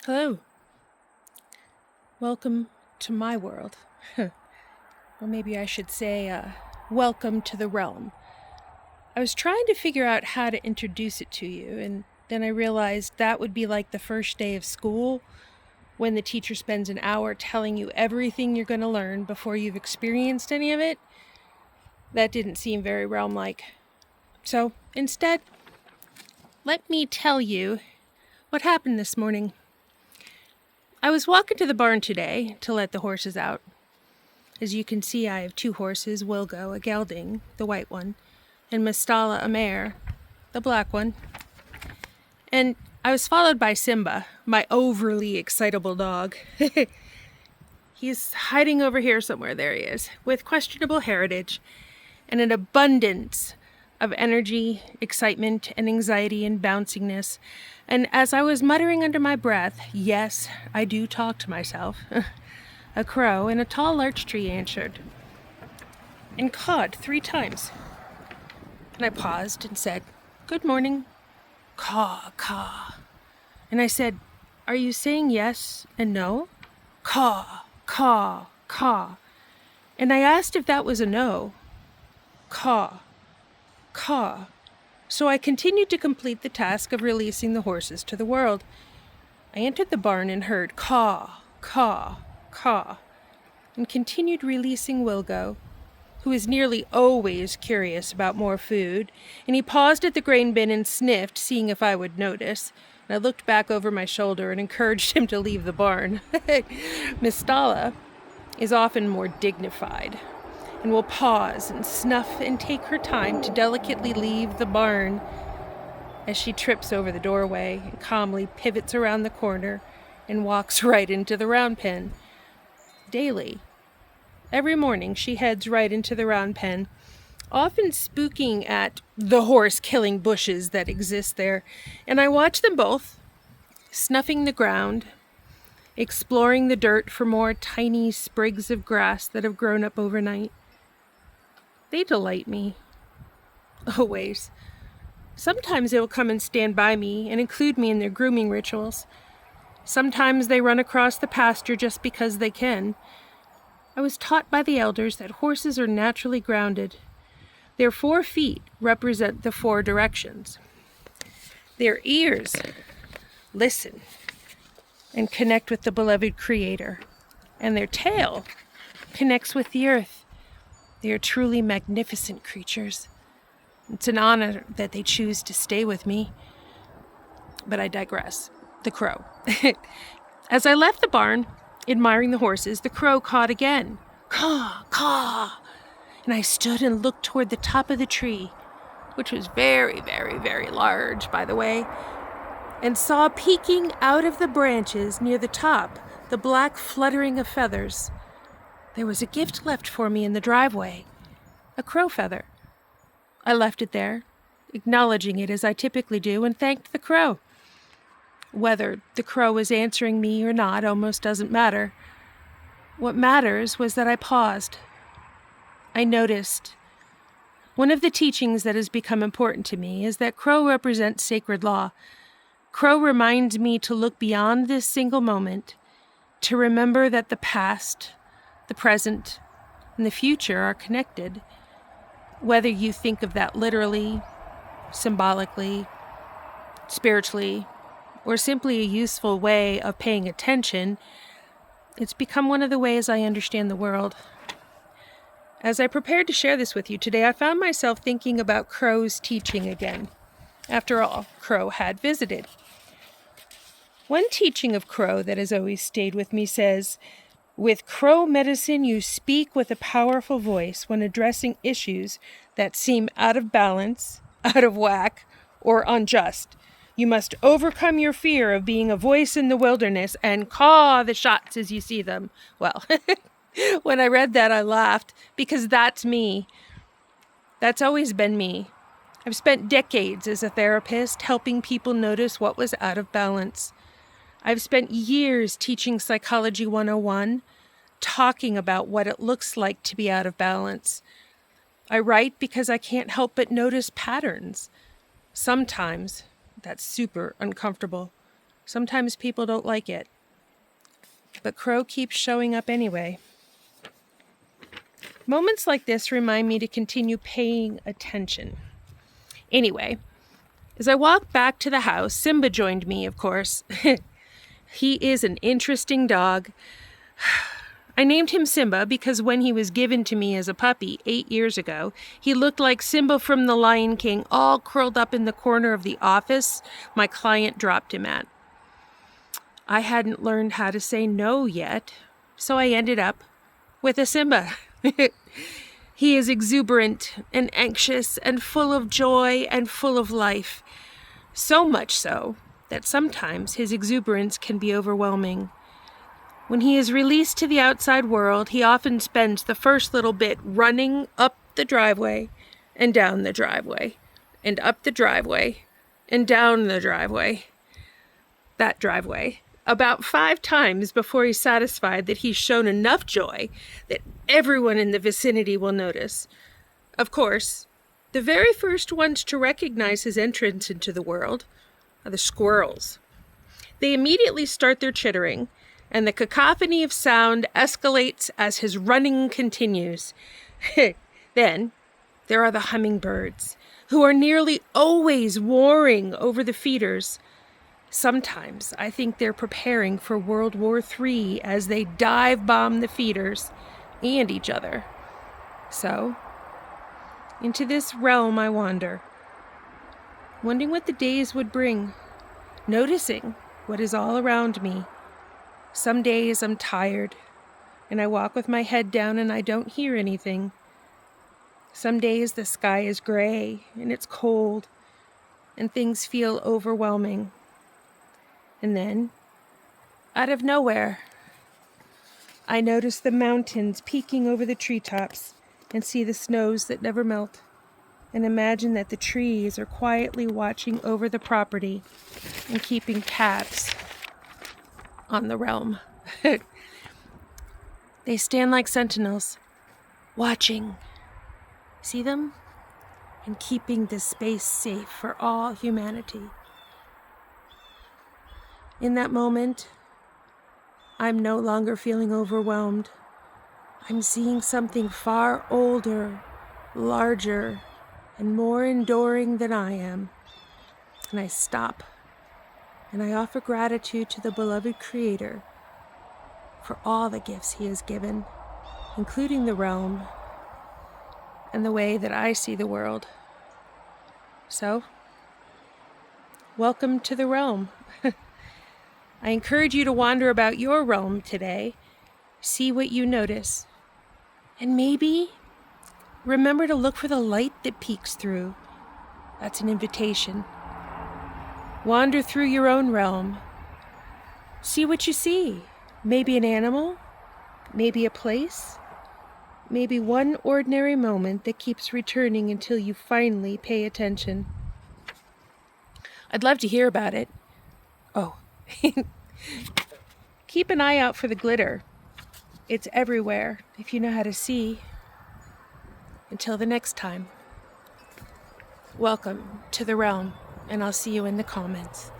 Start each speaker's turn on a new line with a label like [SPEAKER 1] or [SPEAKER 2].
[SPEAKER 1] Hello. Welcome to my world. Or maybe I should say, welcome to the realm. I was trying to figure out how to introduce it to you, and then I realized that would be like the first day of school when the teacher spends an hour telling you everything you're going to learn before you've experienced any of it. That didn't seem very realm-like. So, instead, let me tell you what happened this morning. I was walking to the barn today to let the horses out. As you can see, I have two horses, Wilgo, a gelding, the white one, and Mistala, a mare, the black one. And I was followed by Simba, my overly excitable dog. He's hiding over here somewhere, there he is, with questionable heritage and an abundance of energy, excitement, and anxiety and bounciness. And as I was muttering under my breath, yes, I do talk to myself, a crow in a tall larch tree answered and cawed 3 times. And I paused and said, "Good morning." Caw, caw. And I said, "Are you saying yes and no?" Caw, caw, caw. And I asked if that was a no. Caw, caw. So I continued to complete the task of releasing the horses to the world. I entered the barn and heard caw, caw, caw, and continued releasing Wilgo, who is nearly always curious about more food, and he paused at the grain bin and sniffed, seeing if I would notice. And I looked back over my shoulder and encouraged him to leave the barn. Mistala is often more dignified and will pause and snuff and take her time to delicately leave the barn as she trips over the doorway and calmly pivots around the corner and walks right into the round pen. Daily, every morning, she heads right into the round pen, often spooking at the horse-killing bushes that exist there, and I watch them both, snuffing the ground, exploring the dirt for more tiny sprigs of grass that have grown up overnight. They delight me. Always. Sometimes they will come and stand by me and include me in their grooming rituals. Sometimes they run across the pasture just because they can. I was taught by the elders that horses are naturally grounded. Their 4 feet represent the 4 directions. Their ears listen and connect with the beloved Creator, and their tail connects with the earth. They are truly magnificent creatures. It's an honor that they choose to stay with me. But I digress. The crow. As I left the barn, admiring the horses, the crow cawed again. Caw, caw. And I stood and looked toward the top of the tree, which was very, very, very large, by the way, and saw peeking out of the branches near the top the black fluttering of feathers. There was a gift left for me in the driveway, a crow feather. I left it there, acknowledging it as I typically do, and thanked the crow. Whether the crow was answering me or not almost doesn't matter. What matters was that I paused. I noticed. One of the teachings that has become important to me is that crow represents sacred law. Crow reminds me to look beyond this single moment, to remember that the past, the present, and the future are connected. Whether you think of that literally, symbolically, spiritually, or simply a useful way of paying attention, it's become one of the ways I understand the world. As I prepared to share this with you today, I found myself thinking about Crow's teaching again. After all, Crow had visited. One teaching of Crow that has always stayed with me says, "With Crow medicine, you speak with a powerful voice when addressing issues that seem out of balance, out of whack, or unjust. You must overcome your fear of being a voice in the wilderness and caw the shots as you see them." Well, when I read that, I laughed because that's me. That's always been me. I've spent decades as a therapist helping people notice what was out of balance. I've spent years teaching Psychology 101, talking about what it looks like to be out of balance. I write because I can't help but notice patterns. Sometimes that's super uncomfortable. Sometimes people don't like it, but Crow keeps showing up anyway. Moments like this remind me to continue paying attention. Anyway, as I walked back to the house, Simba joined me, of course. He is an interesting dog. I named him Simba because when he was given to me as a puppy 8 years ago, he looked like Simba from The Lion King, all curled up in the corner of the office my client dropped him at. I hadn't learned how to say no yet, so I ended up with a Simba. He is exuberant and anxious and full of joy and full of life. So much so that sometimes his exuberance can be overwhelming. When he is released to the outside world, he often spends the first little bit running up the driveway and down the driveway and up the driveway and down the driveway. That driveway. About 5 times before he's satisfied that he's shown enough joy that everyone in the vicinity will notice. Of course, the very first ones to recognize his entrance into the world are the squirrels. They immediately start their chittering, and the cacophony of sound escalates as his running continues. Then, there are the hummingbirds, who are nearly always warring over the feeders. Sometimes I think they're preparing for World War III as they dive-bomb the feeders and each other. So, into this realm I wander, wondering what the days would bring, noticing what is all around me. Some days I'm tired, and I walk with my head down and I don't hear anything. Some days the sky is gray and it's cold, and things feel overwhelming. And then, out of nowhere, I notice the mountains peeking over the treetops and see the snows that never melt, and imagine that the trees are quietly watching over the property and keeping tabs on the realm. They stand like sentinels, watching. See them? And keeping this space safe for all humanity. In that moment, I'm no longer feeling overwhelmed. I'm seeing something far older, larger, and more enduring than I am. And I stop, and I offer gratitude to the beloved Creator for all the gifts He has given, including the realm and the way that I see the world. So, welcome to the realm. I encourage you to wander about your realm today, see what you notice, and maybe remember to look for the light that peeks through. That's an invitation. Wander through your own realm. See what you see. Maybe an animal, maybe a place, maybe one ordinary moment that keeps returning until you finally pay attention. I'd love to hear about it. Oh, keep an eye out for the glitter. It's everywhere if you know how to see. Until the next time, welcome to the realm, and I'll see you in the comments.